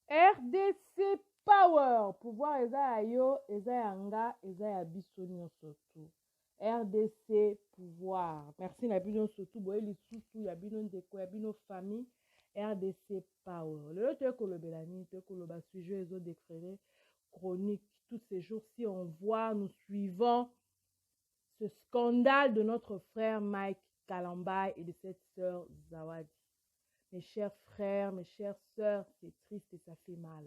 RDC Power. Pouvoir eza yo, eza yanga, eza ya biso surtout. RDC Pouvoir. Merci na bino surtout. Boye lisusu ya bino ndeko, ya bino famille. RDC Power. Le te kolobela ni, te koloba sujet ezo déclaré chronique. Tous ces jours-ci, on voit, nous suivons ce scandale de notre frère Mike Kalambay et de cette sœur Zawadi. Mes chers frères, mes chères sœurs, c'est triste et ça fait mal.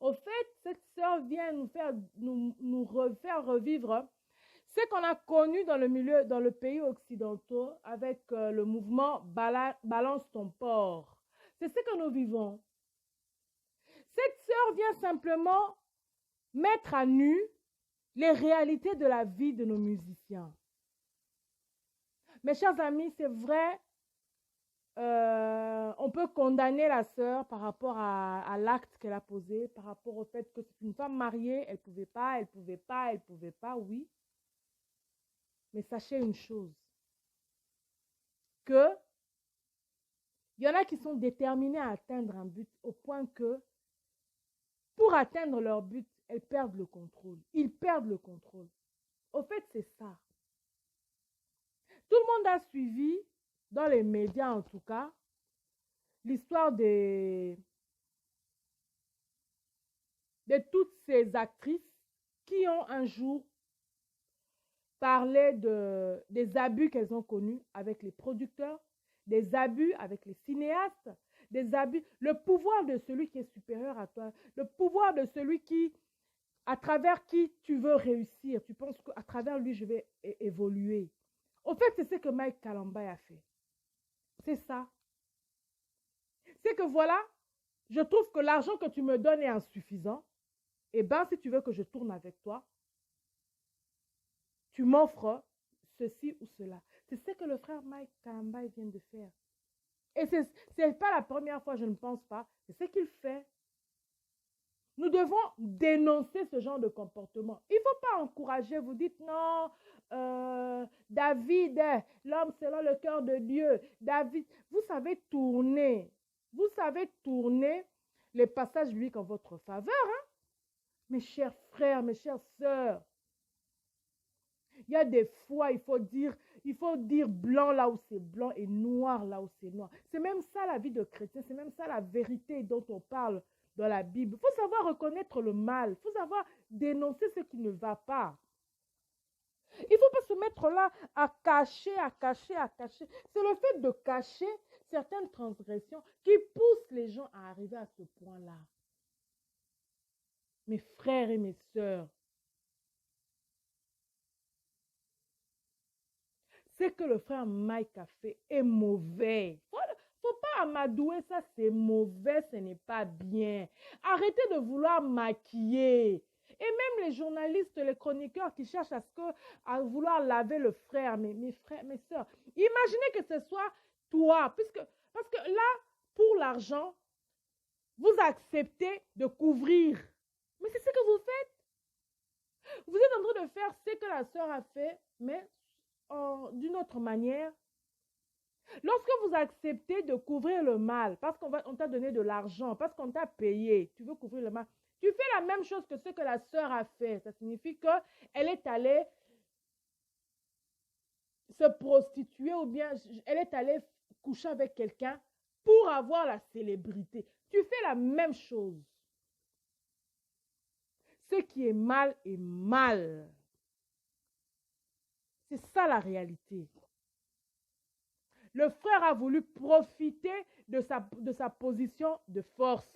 Au fait, cette sœur vient nous refaire revivre ce qu'on a connu dans le milieu, dans le pays occidental avec le mouvement Balance ton port. C'est ce que nous vivons. Cette sœur vient simplement mettre à nu les réalités de la vie de nos musiciens. Mes chers amis, c'est vrai, on peut condamner la sœur par rapport à l'acte qu'elle a posé, par rapport au fait que c'est une femme mariée, elle pouvait pas, oui. Mais sachez une chose, que il y en a qui sont déterminés à atteindre un but au point que pour atteindre leur but, elles perdent le contrôle. Ils perdent le contrôle. Au fait, c'est ça. Tout le monde a suivi, dans les médias en tout cas, l'histoire de toutes ces actrices qui ont un jour parlé des abus qu'elles ont connus avec les producteurs, des abus avec les cinéastes, des abus, le pouvoir de celui qui est supérieur à toi, le pouvoir de celui à travers qui tu veux réussir. Tu penses qu'à travers lui, je vais évoluer. Au fait, c'est ce que Mike Kalambay a fait. C'est ça. C'est que voilà, je trouve que l'argent que tu me donnes est insuffisant. Eh bien, si tu veux que je tourne avec toi, tu m'offres ceci ou cela. C'est ce que le frère Mike Kalambay vient de faire. Et ce n'est pas la première fois, je ne pense pas. C'est ce qu'il fait. Nous devons dénoncer ce genre de comportement. Il ne faut pas encourager. Vous dites non, David, l'homme selon le cœur de Dieu. David, vous savez tourner. Vous savez tourner les passages bibliques en votre faveur. Hein? Mes chers frères, mes chères sœurs. Il y a des fois, il faut dire blanc là où c'est blanc et noir là où c'est noir. C'est même ça la vie de chrétien, c'est même ça la vérité dont on parle dans la Bible. Il faut savoir reconnaître le mal, il faut savoir dénoncer ce qui ne va pas. Il ne faut pas se mettre là à cacher. C'est le fait de cacher certaines transgressions qui poussent les gens à arriver à ce point-là. Mes frères et mes sœurs, ce que le frère Mike a fait est mauvais. Faut pas amadouer ça, c'est mauvais, ce n'est pas bien. Arrêtez de vouloir maquiller. Et même les journalistes, les chroniqueurs qui cherchent à vouloir laver le frère, mes frères, mes sœurs. Imaginez que ce soit toi, parce que là, pour l'argent, vous acceptez de couvrir. Mais c'est ce que vous faites. Vous êtes en train de faire ce que la sœur a fait, mais d'une autre manière. Lorsque vous acceptez de couvrir le mal, parce qu'on t'a donné de l'argent, parce qu'on t'a payé, tu veux couvrir le mal, tu fais la même chose que ce que la sœur a fait. Ça signifie qu'elle est allée se prostituer ou bien elle est allée coucher avec quelqu'un pour avoir la célébrité. Tu fais la même chose. Ce qui est mal est mal. C'est ça la réalité. Le frère a voulu profiter de sa position de force.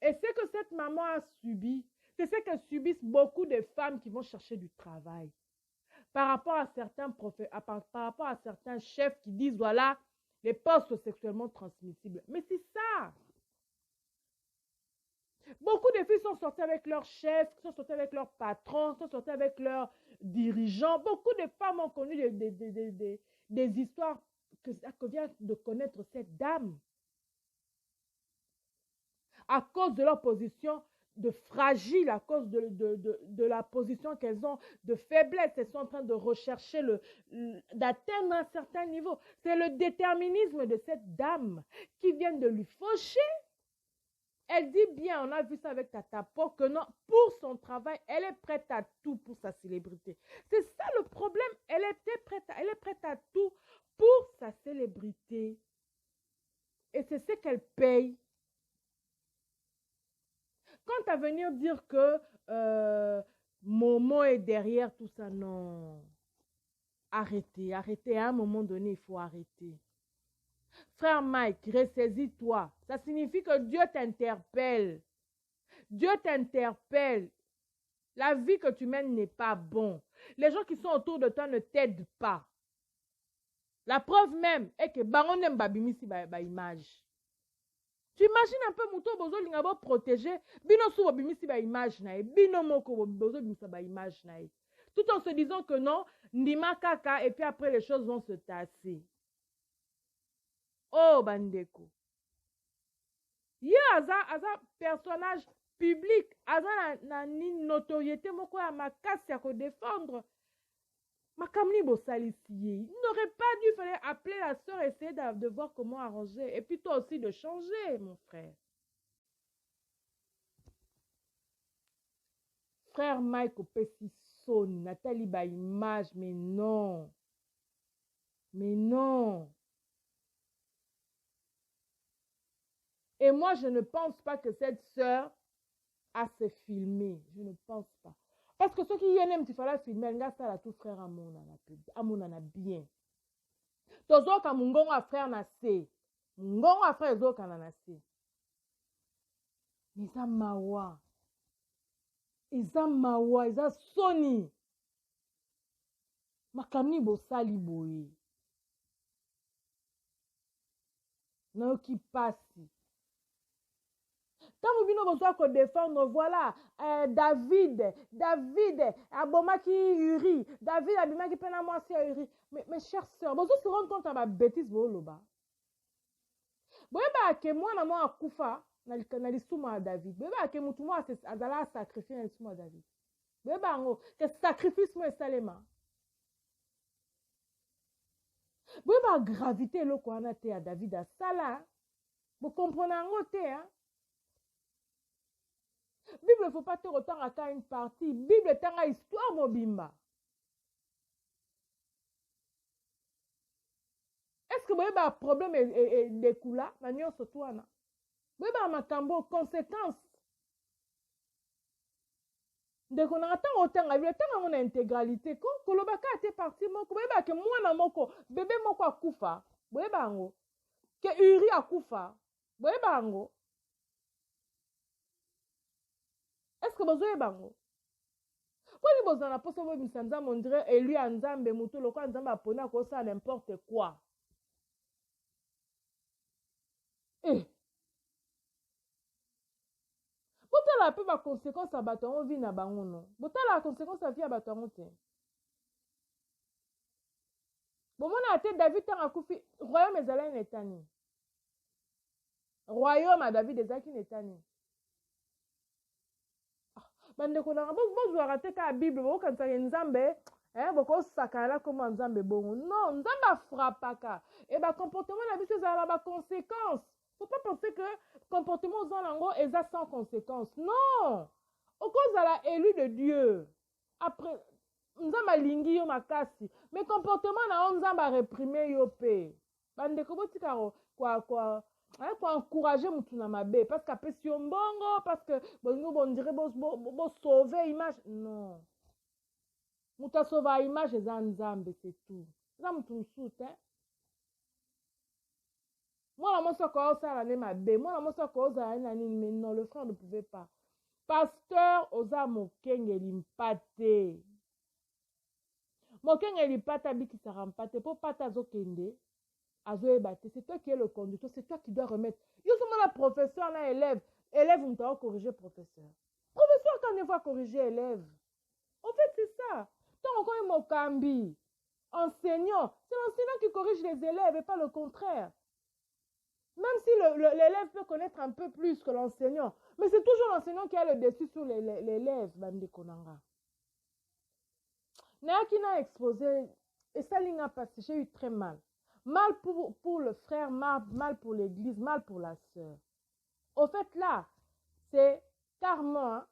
Et ce que cette maman a subi, c'est ce que subissent beaucoup de femmes qui vont chercher du travail. Par rapport à certains chefs qui disent, voilà, les postes sexuellement transmissibles. Mais c'est ça. Beaucoup de filles sont sorties avec leurs chefs, sont sorties avec leurs patrons, sont sorties avec leurs dirigeants. Beaucoup de femmes ont connu des histoires que vient de connaître cette dame. À cause de leur position de fragiles à cause de la position qu'elles ont, de faiblesse. Elles sont en train de rechercher d'atteindre un certain niveau. C'est le déterminisme de cette dame qui vient de lui faucher. Elle dit bien, on a vu ça avec Tata Po, que non, pour son travail, elle est prête à tout pour sa célébrité. C'est ça le problème. Elle est prête à tout pour sa célébrité. Et c'est ce qu'elle paye. Quant à venir dire que Momo est derrière tout ça, non. Arrêtez. À un moment donné, il faut arrêter. Frère Mike, ressaisis-toi. Ça signifie que Dieu t'interpelle. Dieu t'interpelle. La vie que tu mènes n'est pas bon. Les gens qui sont autour de toi ne t'aident pas. La preuve même est que Baron n'aime pas image. Tu imagines un peu Mouto Bozo Lingabo protégé, bino sou bimisi ba image nae, bino moko bozo bimisa ba image nae. Tout en se disant que non, ndima kaka, et puis après les choses vont se tasser. Oh bandeko. Ye aza personnage public, aza na notoriété moko ya makasi ya ko défendre. Makamni Bossalisier. Il n'aurait pas dû fallait appeler la sœur et essayer de voir comment arranger. Et puis toi aussi de changer, mon frère. Frère Mike Opesison, Nathalie ba image, mais non. Mais non. Et moi, je ne pense pas que cette sœur a se filmer. Je ne pense pas. Parce que ceux qui y aiment, tu fallait filmer, regarde ça là, tout frère à mon a bien. Tozo ka mungongo a frère na se. Mungongo a frère zo ka na se. Isa mawa. Isa mawa, isa soni. Makamni bo sali boye. Na qui passe. Tant que vous besoin qu'on défendre, voilà, David, Abomaki Uri, David Abimaki Penamwasi Uri. Mes chères sœurs, vous se rendez compte à ma bêtise, vous loba. Vous voyez que moi, na moi, Koufa, na l'issouma David. Vous voyez que moi, azala sacrifier l'issouma David. Vous voyez que sacrifice moi salema. Vous voyez gravité le quoi na te à David à Sala. Vous comprenez en côté, hein? Bible ne faut pas te retendre à une partie. Bible est une histoire, mobimba. Est-ce que vous avez un problème de coula? Vous avez un conséquence. Donc on attend autant la vie, tant mon intégralité. Quand Kolobaka était parti, moi, vous voyez que moi na moko, bébé moko akufa. Vous voyez bango. Que Uri akufa. Vous voyez bango. Est-ce que vous avez bango? Quand vous avez un poste, vous avez un dirait, et lui, un zambe, moutou, le quoi, un zambe, apone, à cause ça, n'importe quoi. Eh. Botala pe ba conséquence à baton vie na bango non. Botala la conséquence à vie à baton te. Bon mona ate David tan akufi royaume ezala netani. Royaume à David ezaki netani. Bande ko na bo zo raté ka Bible bo kan sa nzambe boko sakala comme nzambe bongo. Non, nzamba frappaka. Et ba comportement na biso za ba conséquence. Faut pas penser que comportement aux lango est sans conséquence. Non! Au cause à la élu de Dieu. Après, nzamba lingi yo makasi. Mais comportement na nzamba réprimer yo pe. Bande ko botika quoi encourager mutu na mabe parce qu'après si on bongo parce que bon dirait bon sauver image. Non. Muta sauver image za nzambe c'est tout. Ça mutu msute hein. Moi, la mossa quoi ça la ma bé. Moi, la mossa quoi ça mais non, le frère ne pouvait pas. Pasteur oza mokenge limpate. Mokenge limpata biki sa rampate pour pata zo kende. Azo ebate. C'est toi qui es le conducteur, c'est toi qui dois remettre. Yo sommes la professeur là élève. Élève on t'a corriger professeur. Professeur quand ne va corriger élève. En fait, c'est ça. Tant encore un mokambi. Enseignant, c'est l'enseignant qui corrige les élèves et pas le contraire. Même si l'élève peut connaître un peu plus que l'enseignant, mais c'est toujours l'enseignant qui a le dessus sur l'élève. Bande Konanga. Néa qui n'a exposé, et ça n'a passé, j'ai eu très mal. Mal pour le frère, mal pour l'église, mal pour la sœur. Au fait, là, c'est carrément, hein,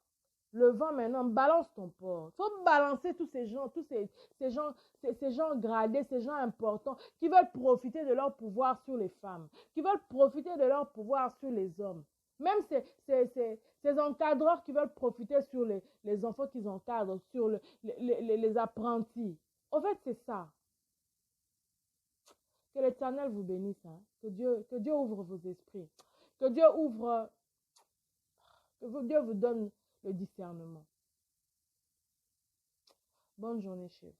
le vent maintenant, balance ton port. Il faut balancer tous ces gens, ces gens gradés, ces gens importants qui veulent profiter de leur pouvoir sur les femmes, qui veulent profiter de leur pouvoir sur les hommes. Même ces encadreurs qui veulent profiter sur les enfants qu'ils encadrent, sur les apprentis. Au fait, c'est ça. Que l'Éternel vous bénisse. Hein. Que Dieu ouvre vos esprits. Que Dieu ouvre, que Dieu vous donne le discernement. Bonne journée, chef.